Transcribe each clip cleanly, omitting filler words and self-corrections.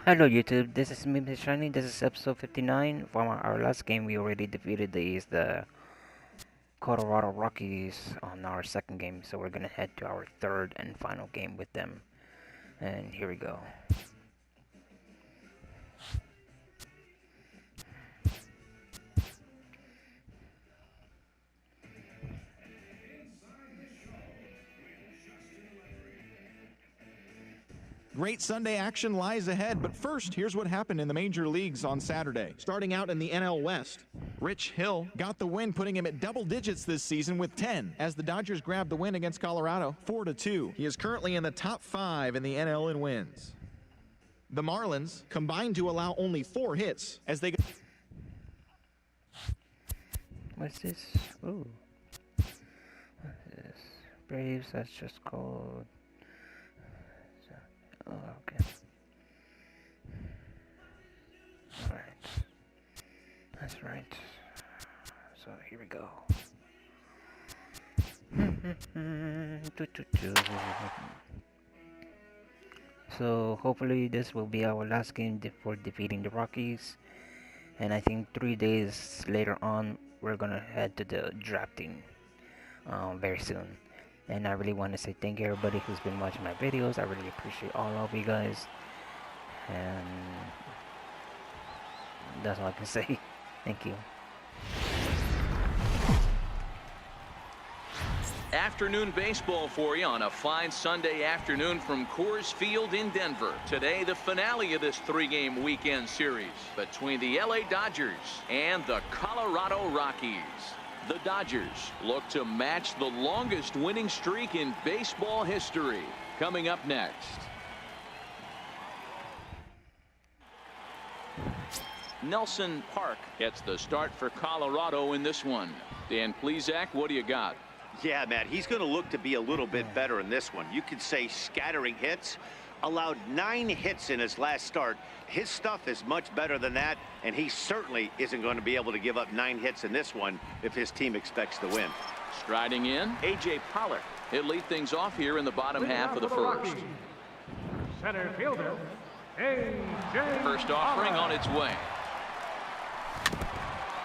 Hello YouTube, this is me, Shiny. This is episode 59. From our last game, we already defeated the Colorado Rockies on our second game, so we're gonna head to our third and final game with them. And here we go. Great Sunday action lies ahead, but first, here's what happened in the major leagues on Saturday. Starting out in the NL West, Rich Hill got the win, putting him at double digits this season with 10, as the Dodgers grabbed the win against Colorado 4-2. He is currently in the top 5 in the NL in wins. The Marlins combined to allow only 4 hits as they... What's this? Ooh. What's this? Braves, that's just called... Oh, okay. Alright. That's right. So here we go. So hopefully this will be our last game before defeating the Rockies. And I think 3 days later on, we're gonna head to the drafting very soon. And I really want to say thank you everybody who's been watching my videos. I really appreciate all of you guys. And that's all I can say. Thank you. Afternoon baseball for you on a fine Sunday afternoon from Coors Field in Denver. Today, the finale of this 3-game weekend series between the LA Dodgers and the Colorado Rockies. The Dodgers look to match the longest winning streak in baseball history. Coming up next. Nelson Park gets the start for Colorado in this one. Dan Plesac, what do you got? Yeah, Matt, he's going to look to be a little bit better in this one. You could say scattering hits. Allowed 9 hits in his last start. His stuff is much better than that, and he certainly isn't going to be able to give up 9 hits in this one if his team expects to win. Striding in, A.J. Pollock. He'll lead things off here in the bottom half of the first. Center fielder, A.J. First offering on its way.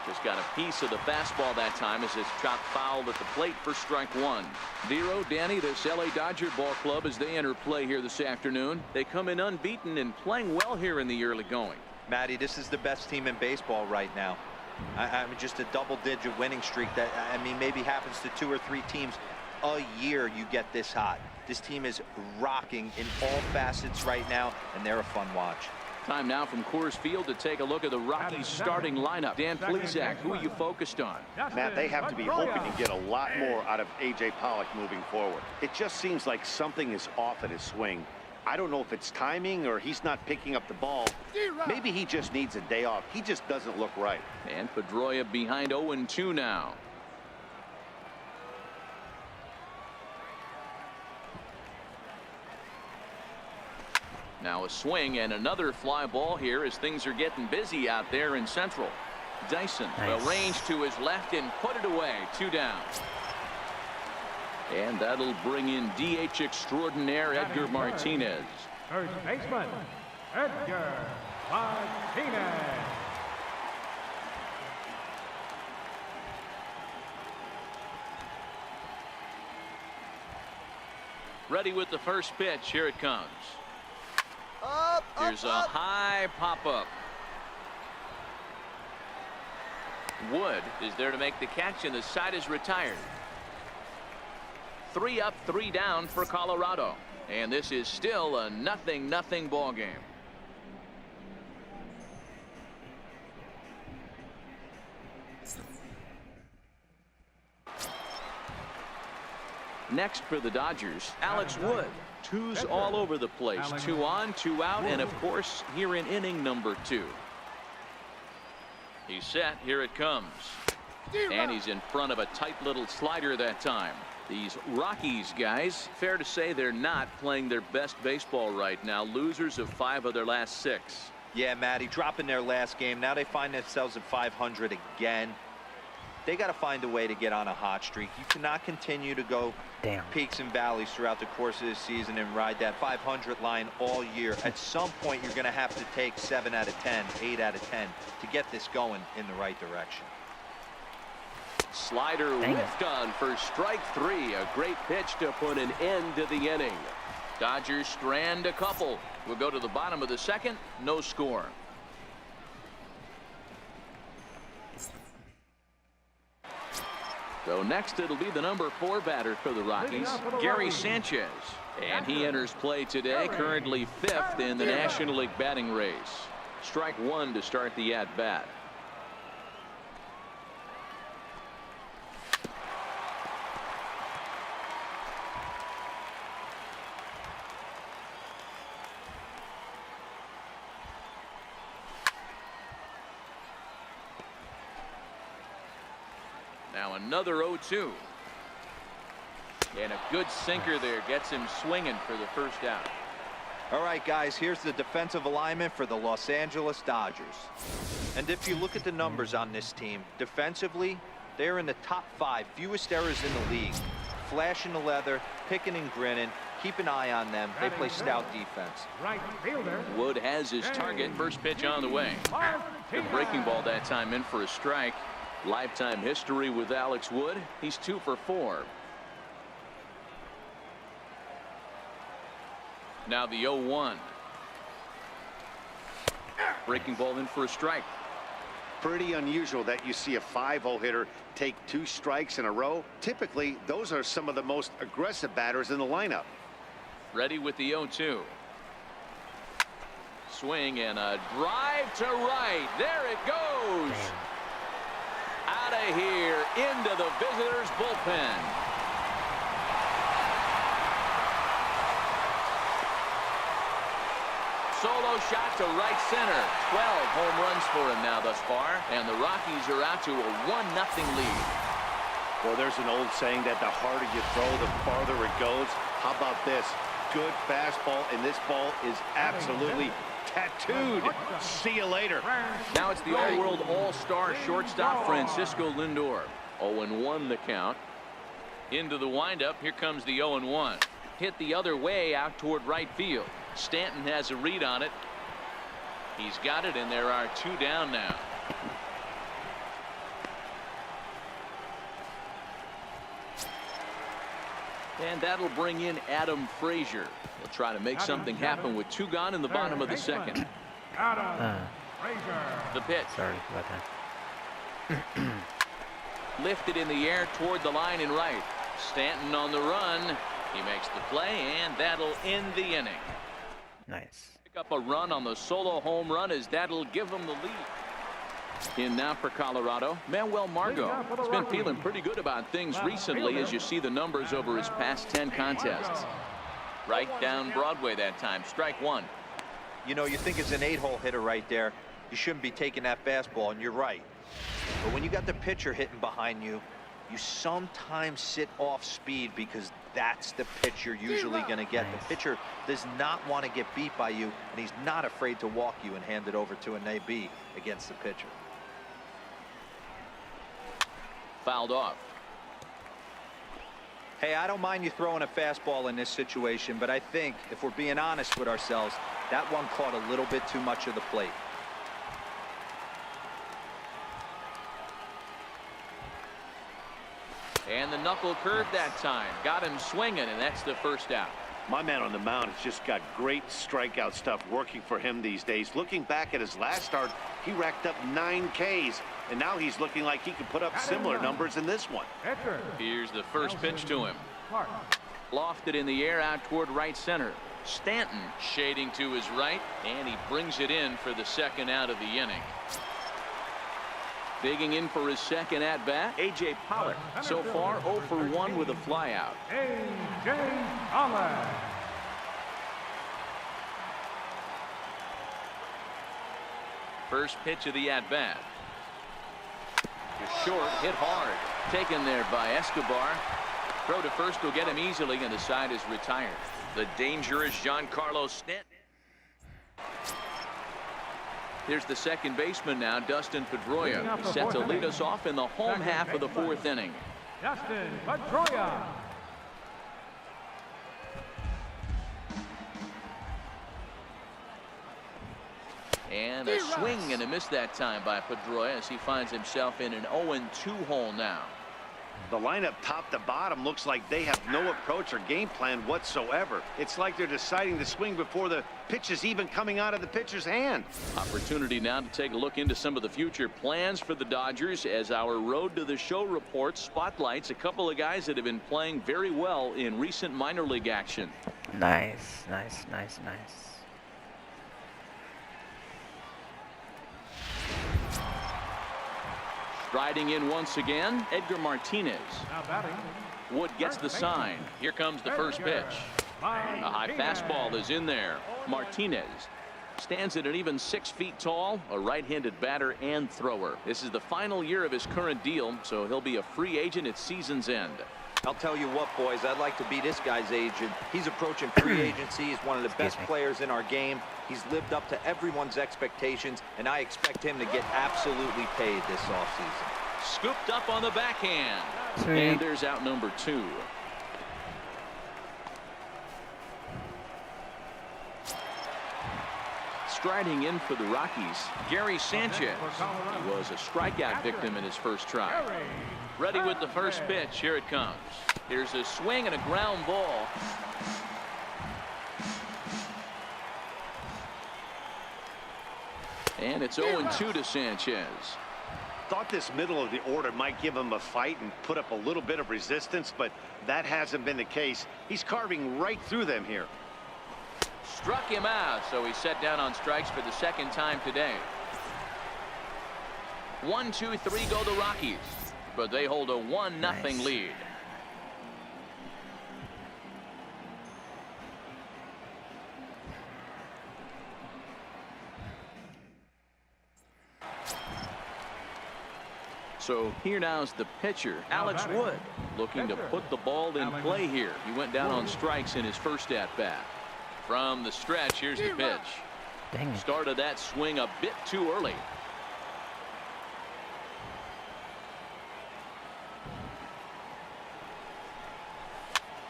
Just got a piece of the fastball that time as it's chopped foul at the plate for strike 1. Vero, Danny, this LA Dodger ball club as they enter play here this afternoon. They come in unbeaten and playing well here in the early going. Matty, this is the best team in baseball right now. I mean, just a double-digit winning streak that, I mean, maybe happens to 2 or 3 teams a year you get this hot. This team is rocking in all facets right now, and they're a fun watch. Time now from Coors Field to take a look at the Rockies starting lineup. Dan Plesac, who are you focused on? Matt, they have to be hoping to get a lot more out of A.J. Pollock moving forward. It just seems like something is off at his swing. I don't know if it's timing or he's not picking up the ball. Maybe he just needs a day off. He just doesn't look right. And Pedroia behind 0-2 now. Now a swing and another fly ball here as things are getting busy out there in Central. Dyson arranged to his left and put it away. 2 down. And that'll bring in DH extraordinaire Edgar Martinez. First baseman, Edgar Martinez. Ready with the first pitch. Here it comes. Here's a high pop-up. Wood is there to make the catch, and the side is retired. 3 up, 3 down for Colorado. And this is still a 0-0 ball game. Next for the Dodgers, Alex Wood. 2's all over the place. 2 on, 2 out, and of course, here in inning number 2. He's set. Here it comes. And he's in front of a tight little slider that time. These Rockies guys, fair to say they're not playing their best baseball right now. Losers of 5 of their last 6. Yeah, Matty, dropping their last game. Now they find themselves at 500 again. They got to find a way to get on a hot streak. You cannot continue to go peaks and valleys throughout the course of this season and ride that 500 line all year. At some point, you're going to have to take 7 out of 10, 8 out of 10 to get this going in the right direction. Slider whiffed on for strike 3. A great pitch to put an end to the inning. Dodgers strand a couple. We'll go to the bottom of the second. No score. So next it'll be the number 4 batter for the Rockies, Gary Sanchez. And he enters play today, currently 5th in the National League batting race. Strike 1 to start the at-bat. Now another 0-2. And a good sinker there gets him swinging for the first out. All right, guys, here's the defensive alignment for the Los Angeles Dodgers. And if you look at the numbers on this team, defensively, they're in the top 5, fewest errors in the league. Flashing the leather, picking and grinning. Keep an eye on them. They play stout defense. Right fielder. Wood has his target. First pitch on the way. The breaking ball that time in for a strike. Lifetime history with Alex Wood. He's 2 for 4. Now the 0-1. Breaking ball in for a strike. Pretty unusual that you see a 5-0 hitter take 2 strikes in a row. Typically, those are some of the most aggressive batters in the lineup. Ready with the 0-2. Swing and a drive to right. There it goes. Out of here into the visitors' bullpen. Solo shot to right center. 12 home runs for him now thus far, and the Rockies are out to a 1-0 lead. Well, there's an old saying that the harder you throw, the farther it goes. How about this? Good fastball, and this ball is absolutely tattooed. See you later. Now it's the all-world all-star shortstop Francisco Lindor. 0-1 the count. Into the windup. Here comes the 0-1. Hit the other way out toward right field. Stanton has a read on it. He's got it, and there are 2 down now. And that'll bring in Adam Frazier. He'll try to make something happen with 2 gone in the bottom of the second. The pitch. Sorry about that. Lifted in the air toward the line and right. Stanton on the run. He makes the play, and that'll end the inning. Nice. Pick up a run on the solo home run, as that'll give him the lead. In now for Colorado, Manuel Margot. He's been feeling pretty good about things recently, as you see the numbers over his past 10 contests. Right down Broadway that time. Strike 1. You know, you think it's an 8-hole hitter right there. You shouldn't be taking that fastball, and you're right. But when you got the pitcher hitting behind you, you sometimes sit off speed because that's the pitch you're usually going to get. The pitcher does not want to get beat by you, and he's not afraid to walk you and hand it over to an AB against the pitcher. Fouled off. Hey, I don't mind you throwing a fastball in this situation, but I think if we're being honest with ourselves, that one caught a little bit too much of the plate. And the knuckle curve that time. Got him swinging, and that's the first out. My man on the mound has just got great strikeout stuff working for him these days. Looking back at his last start, he racked up 9 Ks, and now he's looking like he could put up similar numbers in this one. Here's the first pitch to him. Lofted in the air out toward right center. Stanton shading to his right, and he brings it in for the second out of the inning. Digging in for his second at-bat, A.J. Pollock. So far, 0 for 1 with a flyout. A.J. Pollock. First pitch of the at-bat. Short, hit hard. Taken there by Escobar. Throw to first will get him easily, and the side is retired. The dangerous Giancarlo Stanton. Here's the second baseman now, Dustin Pedroia, set to lead us off in the home half of the fourth inning. Dustin Pedroia. And a swing and a miss that time by Pedroia as he finds himself in an 0-2 hole now. The lineup top to bottom looks like they have no approach or game plan whatsoever. It's like they're deciding to swing before the pitch is even coming out of the pitcher's hand. Opportunity now to take a look into some of the future plans for the Dodgers as our Road to the Show report spotlights a couple of guys that have been playing very well in recent minor league action. Nice, nice, nice, nice. Striding in once again, Edgar Martinez. Now batting. Wood gets the sign. Here comes the first pitch. A high fastball is in there. Martinez stands at an even 6 feet tall, a right-handed batter and thrower. This is the final year of his current deal, so he'll be a free agent at season's end. I'll tell you what, boys, I'd like to be this guy's agent. He's approaching free agency. He's one of the best players in our game. He's lived up to everyone's expectations, and I expect him to get absolutely paid this offseason. Scooped up on the backhand. Sweet. And there's out number 2. Striding in for the Rockies, Gary Sanchez. He was a strikeout victim in his first try. Ready with the first pitch. Here it comes. Here's a swing and a ground ball. And it's 0-2 to Sanchez. Thought this middle of the order might give him a fight and put up a little bit of resistance, but that hasn't been the case. He's carving right through them here. Struck him out, so he's set down on strikes for the second time today. 1, 2, 3 go the Rockies, but they hold a 1-0 lead. So here now is the pitcher, Alex Wood, looking to put the ball in play here. He went down on strikes in his first at-bat. From the stretch, here's the pitch. Dang it. Started that swing a bit too early.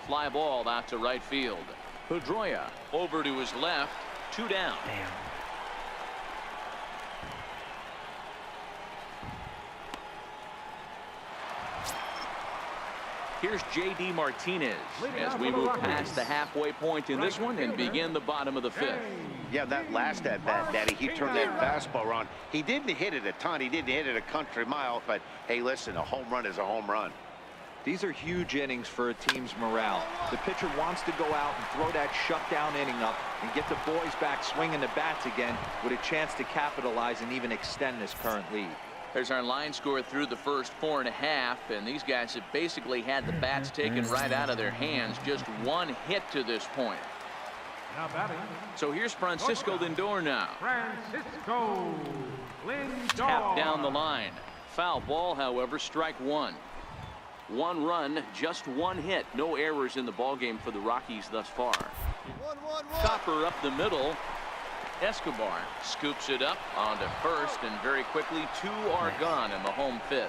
Fly ball out to right field. Pedroia over to his left. 2 down. Damn. Here's J.D. Martinez as we move past the halfway point in this one and begin the bottom of the 5th. Yeah, that last at-bat, Daddy, he turned that fastball around. He didn't hit it a ton. He didn't hit it a country mile. But, hey, listen, a home run is a home run. These are huge innings for a team's morale. The pitcher wants to go out and throw that shutdown inning up and get the boys back swinging the bats again with a chance to capitalize and even extend this current lead. There's our line score through the first 4.5, and these guys have basically had the bats taken right out of their hands. Just 1 hit to this point. Now batting. So here's Francisco Lindor now. Francisco Lindor. Tapped down the line. Foul ball, however, strike 1. 1 run, just 1 hit. No errors in the ballgame for the Rockies thus far. Chopper up the middle. Escobar scoops it up onto first, and very quickly 2 are gone in the home 5th.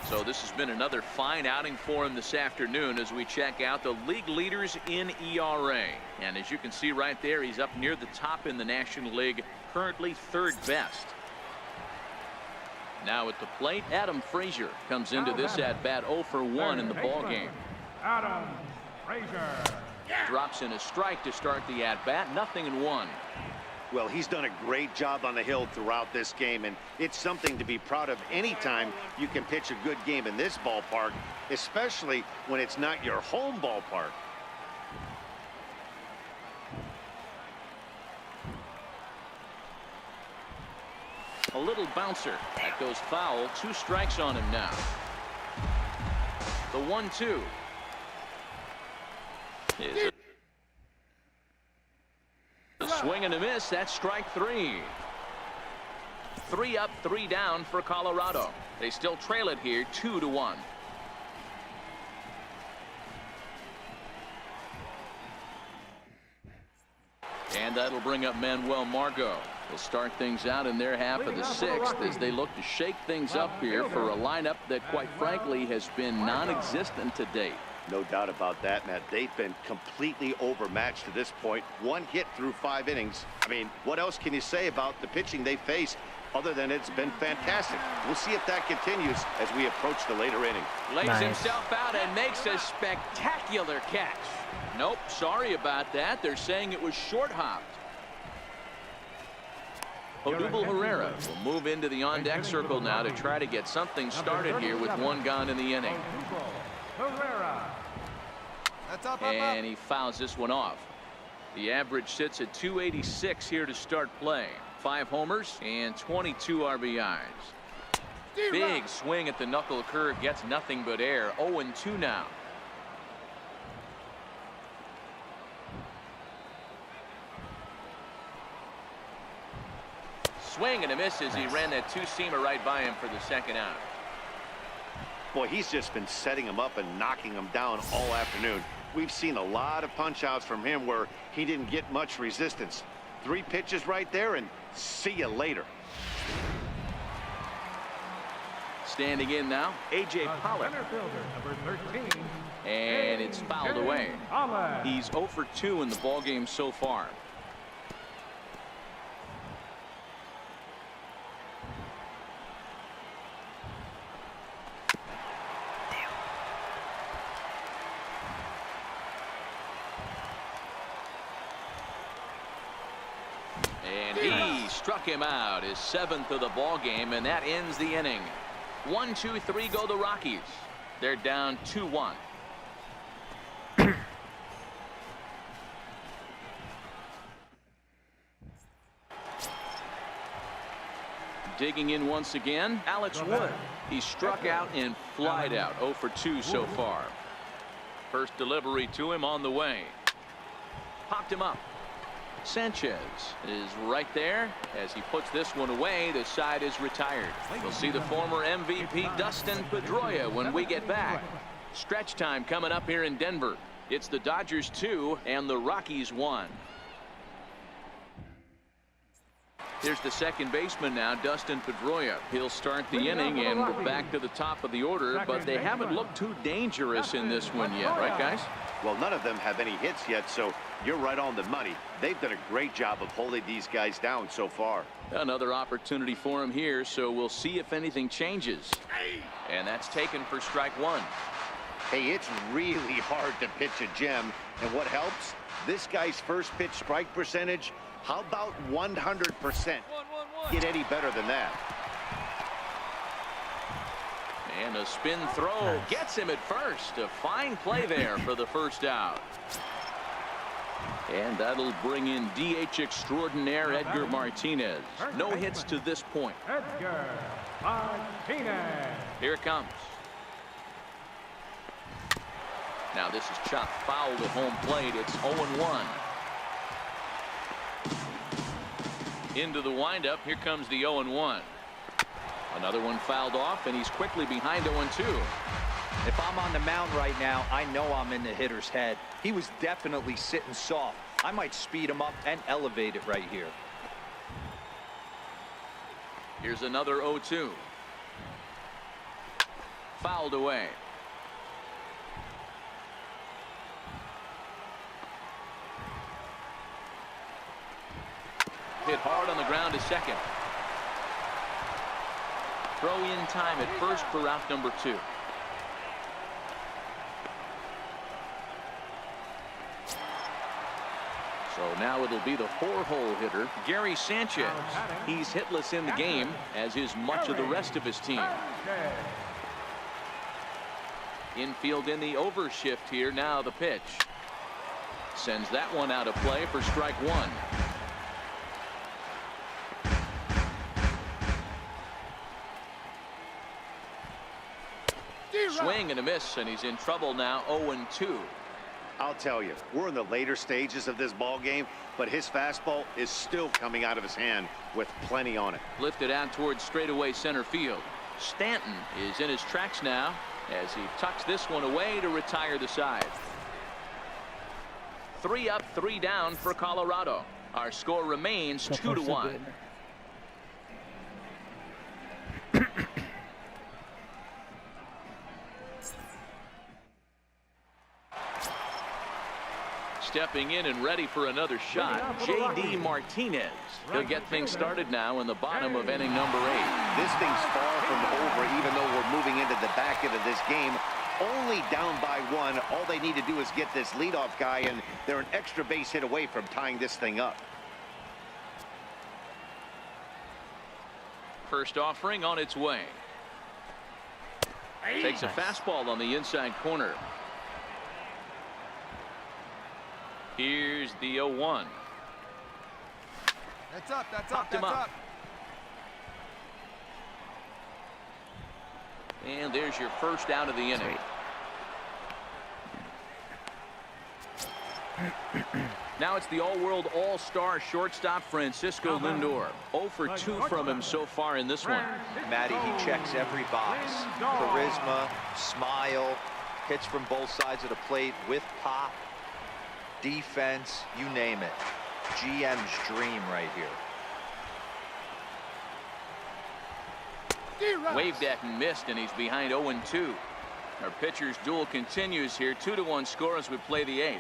So this has been another fine outing for him this afternoon as we check out the league leaders in ERA. And as you can see right there, he's up near the top in the National League, currently 3rd best. Now at the plate, Adam Frazier comes into this at-bat 0 for 1 in the ballgame. Adam Frazier. Drops in a strike to start the at-bat, 0-1. Well, he's done a great job on the hill throughout this game, and it's something to be proud of anytime you can pitch a good game in this ballpark, especially when it's not your home ballpark. A little bouncer that goes foul. 2 strikes on him now. The 1-2 is a swing and a miss. That's strike 3. 3 up, 3 down for Colorado. They still trail it here 2-1. And that'll bring up Manuel Margot. They'll start things out in their half of the sixth as they look to shake things up here for a lineup that, quite frankly, has been non-existent to date. No doubt about that, Matt. They've been completely overmatched to this point. 1 hit through 5 innings. I mean, what else can you say about the pitching they faced other than it's been fantastic? We'll see if that continues as we approach the later innings. Lays himself out and makes a spectacular catch. Nope, sorry about that. They're saying it was short-hopped. Odubel Herrera will move into the on-deck circle now to try to get something started here with 1 gone in the inning. And he fouls this one off. The average sits at 286 here to start play. 5 homers and 22 RBIs. Big swing at the knuckle curve, gets nothing but air. 0-2 now. Swing and a miss as he ran that 2-seamer right by him for the 2nd out. Boy, he's just been setting him up and knocking him down all afternoon. We've seen a lot of punch-outs from him where he didn't get much resistance. 3 pitches right there, and see you later. Standing in now, A.J. Pollock. And it's fouled away. He's 0 for 2 in the ballgame so far. And he struck him out, his 7th of the ball game, and that ends the inning. 1-2-3 go the Rockies. They're down 2-1. Digging in once again, Alex Wood. He struck out and flied out, 0 for 2 so far. First delivery to him on the way. Popped him up. Sanchez is right there as he puts this one away. The side is retired. We'll see the former MVP Dustin Pedroia when we get back. Stretch time coming up here in Denver. It's the Dodgers 2 and the Rockies 1. Here's the second baseman now, Dustin Pedroia. He'll start the inning, and we're back to the top of the order, but they haven't looked too dangerous in this one yet, right, guys? Well, none of them have any hits yet, so you're right on the money. They've done a great job of holding these guys down so far. Another opportunity for him here, so we'll see if anything changes. And that's taken for strike 1. Hey, it's really hard to pitch a gem, and what helps? This guy's first pitch strike percentage, how about 100%? Get any better than that? And a spin throw gets him at first. A fine play there for the first out. And that'll bring in DH extraordinaire Edgar Martinez. No hits to this point. Edgar Martinez. Here it comes. Now this is chopped foul at home plate. It's 0-1. Into the windup. Here comes the 0-1. Another one fouled off, and he's quickly behind 0-2. If I'm on the mound right now, I know I'm in the hitter's head. He was definitely sitting soft. I might speed him up and elevate it right here. Here's another 0-2. Fouled away. Hit hard on the ground to second. Throw in time at first for out number 2. So now it'll be the 4-hole hitter, Gary Sanchez. He's hitless in the game, as is much of the rest of his team. Infield in the overshift here. Now the pitch. Sends that one out of play for strike 1. Swing and a miss, and he's in trouble now. 0-2. I'll tell you, we're in the later stages of this ball game, but his fastball is still coming out of his hand with plenty on it. Lifted out towards straightaway center field. Stanton is in his tracks now as he tucks this one away to retire the side. 3 up, 3 down for Colorado. Our score remains 2-1. Stepping in and ready for another shot, J.D. Martinez. He'll get things started now in the bottom of inning number 8. This thing's far from over, even though we're moving into the back end of this game. Only down by 1. All they need to do is get this leadoff guy, and they're an extra base hit away from tying this thing up. First offering on its way. Takes a fastball on the inside corner. Here's the 0-1. That's up, that's Popped up, him that's up. up. And there's your first out of the inning. Now it's the all-world all-star shortstop Francisco Lindor. 0 for 2 from him so far in this one. Matty, he checks every box. Charisma, smile, hits from both sides of the plate with pop, defense, you name it. GM's dream right here. Waved at and missed, and he's behind 0-2. Our pitcher's duel continues here. 2-1 score as we play the 8th.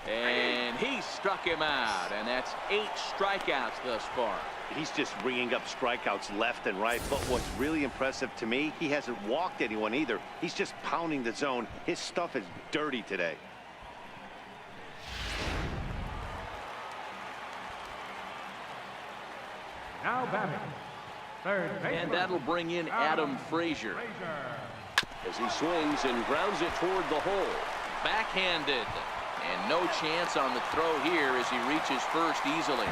And he struck him out, and that's 8 strikeouts thus far. He's just ringing up strikeouts left and right. But what's really impressive to me, he hasn't walked anyone either. He's just pounding the zone. His stuff is dirty today. Now batting, third baseman. And that'll bring in Adam Frazier. As he swings and grounds it toward the hole. Backhanded. And no chance on the throw here as he reaches first easily.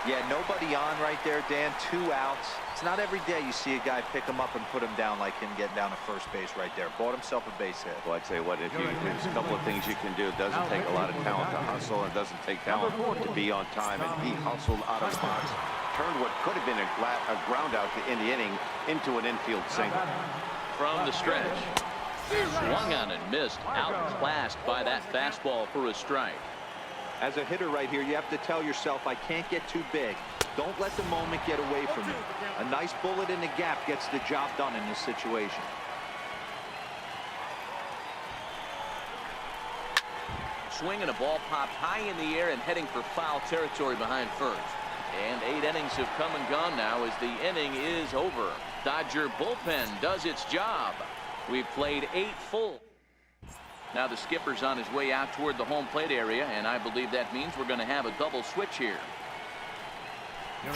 Yeah, nobody on right there, Dan. 2 outs. It's not every day you see a guy pick him up and put him down like him getting down to first base right there. Bought himself a base hit. Well, I tell you what, there's a couple of things you can do. It doesn't take a lot of talent to hustle, and it doesn't take talent to be on time. And he hustled out of the box, turned what could have been a ground out to end the inning into an infield single. From the stretch. Swung on and missed. Outclassed by that fastball for a strike. As a hitter right here, you have to tell yourself, I can't get too big. Don't let the moment get away from you. A nice bullet in the gap gets the job done in this situation. Swinging a ball popped high in the air and heading for foul territory behind first. And 8 innings have come and gone now as the inning is over. Dodger bullpen does its job. We've played 8 full. Now the skipper's on his way out toward the home plate area, and I believe that means we're going to have a double switch here.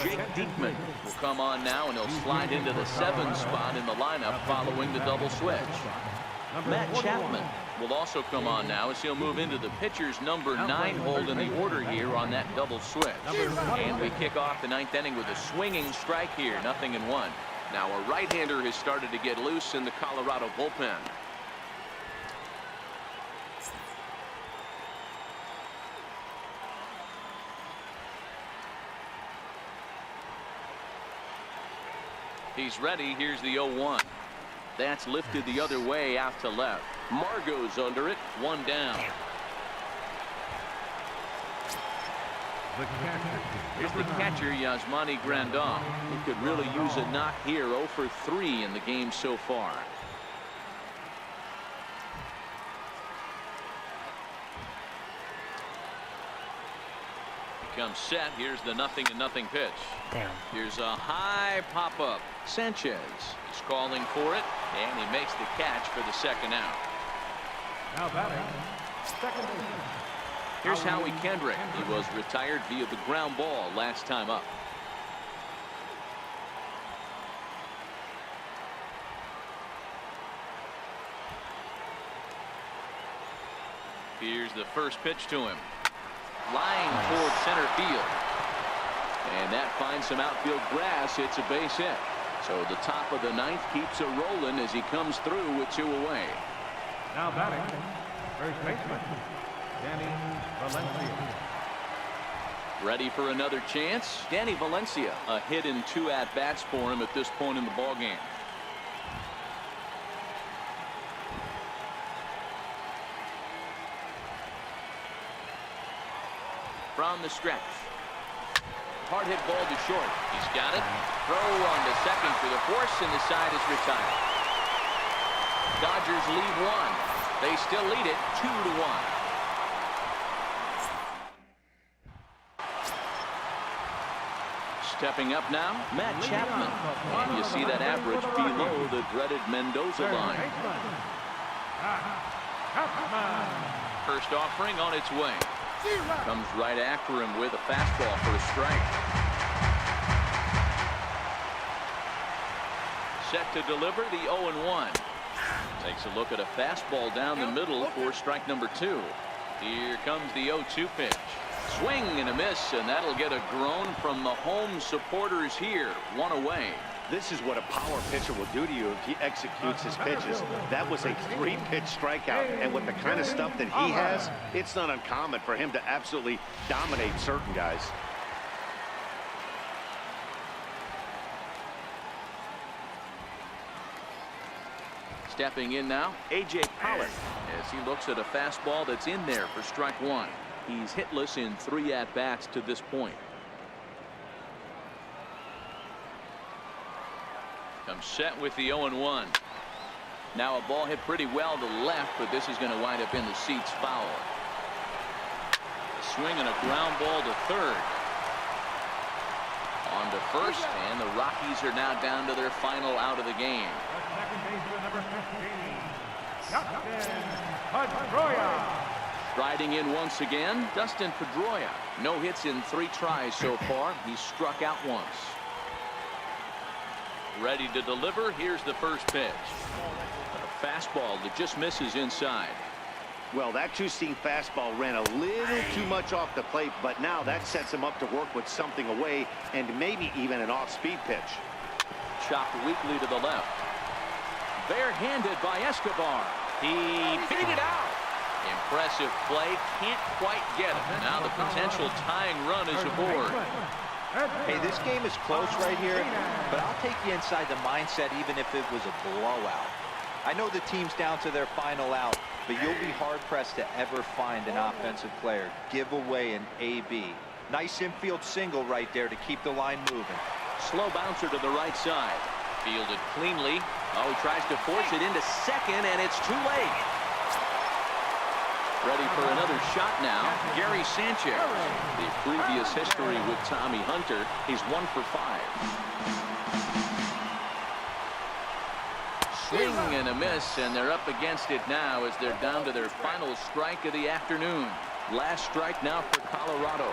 Jake Diekman will come on now, and he'll slide into the 7 spot in the lineup following the double switch. Matt Chapman will also come on now as he'll move into the pitcher's number 9 hold in the order here on that double switch. And we kick off the 9th inning with a swinging strike here, 0-1. Now a right-hander has started to get loose in the Colorado bullpen. He's ready. Here's the 0-1. That's lifted the other way out to left. Margot's under it. 1 down. Here's the catcher, Yasmani Grandal. He could really use a knock here. 0 for 3 in the game so far. Comes set. Here's the 0-0 pitch. Damn. Here's a high pop-up. Sanchez is calling for it, and he makes the catch for the 2nd out. Now batting, second baseman. Here's Howie Kendrick. He was retired via the ground ball last time up. Here's the first pitch to him. Line toward center field. And that finds some outfield grass. It's a base hit. So the top of the 9th keeps it rolling as he comes through with 2 away. Now batting, first baseman, Danny Valencia. Ready for another chance. Danny Valencia, a hit in 2 at-bats for him at this point in the ballgame. from the stretch. Hard hit ball to short. He's got it. Throw on to second for the force, and the side is retired. Dodgers lead one. They still lead it 2-1. Stepping up now, Matt Chapman. And you see that average below the dreaded Mendoza line. First offering on its way. Comes right after him with a fastball for a strike. Set to deliver the 0-1. Takes a look at a fastball down the middle for strike number 2. Here comes the 0-2 pitch. Swing and a miss, and that'll get a groan from the home supporters here. 1 away. This is what a power pitcher will do to you if he executes his pitches. That was a 3-pitch strikeout, and with the kind of stuff that he has, it's not uncommon for him to absolutely dominate certain guys. Stepping in now, A.J. Pollock, as he looks at a fastball that's in there for strike 1. He's hitless in 3 at-bats to this point. Comes set with the 0-1. Now a ball hit pretty well to left, but this is going to wind up in the seats foul. Swing and a ground ball to third. On to first, and the Rockies are now down to their final out of the game. Second baseman number 15, Dustin Pedroia. Riding in once again, Dustin Pedroia. No hits in 3 tries so far. He's struck out once. Ready to deliver. Here's the first pitch. A fastball that just misses inside. Well, that two-seam fastball ran a little too much off the plate, but now that sets him up to work with something away and maybe even an off-speed pitch. Chopped weakly to the left. Barehanded by Escobar. He beat it out. Impressive play. Can't quite get it. And now the potential tying run is aboard. Hey, this game is close right here, but I'll take you inside the mindset even if it was a blowout. I know the team's down to their final out, but you'll be hard-pressed to ever find an offensive player give away an AB. Nice infield single right there to keep the line moving. Slow bouncer to the right side. Fielded cleanly. Oh, he tries to force it into second, and it's too late. Ready for another shot now, Gary Sanchez. The previous history with Tommy Hunter, he's 1 for 5. Swing and a miss, and they're up against it now as they're down to their final strike of the afternoon. Last strike now for Colorado.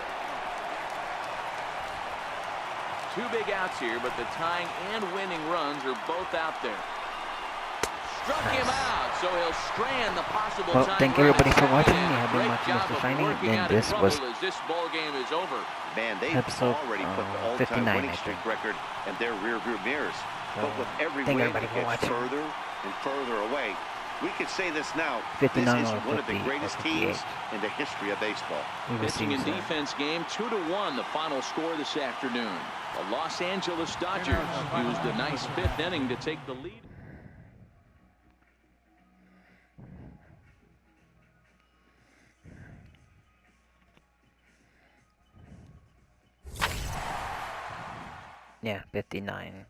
2 big outs here, but the tying and winning runs are both out there. Struck him out, so he'll strand the possible Well, tying thank you everybody for run. watching. You have been Great watching job Mr. of Shiny, working and out of this was trouble as this ball game is over. Man, they've episode already put the all-time 59, winning I streak think. record in their rearview mirrors. But with every thank win everybody that for gets watching. further and further away, we could say this now. 59 this is or one of the 50 or greatest 58. teams in the history of baseball. We will see Pitching you and soon. defense game 2-1, the final score this afternoon. The Los Angeles Dodgers used a nice 5th inning to take the lead. Yeah, 59.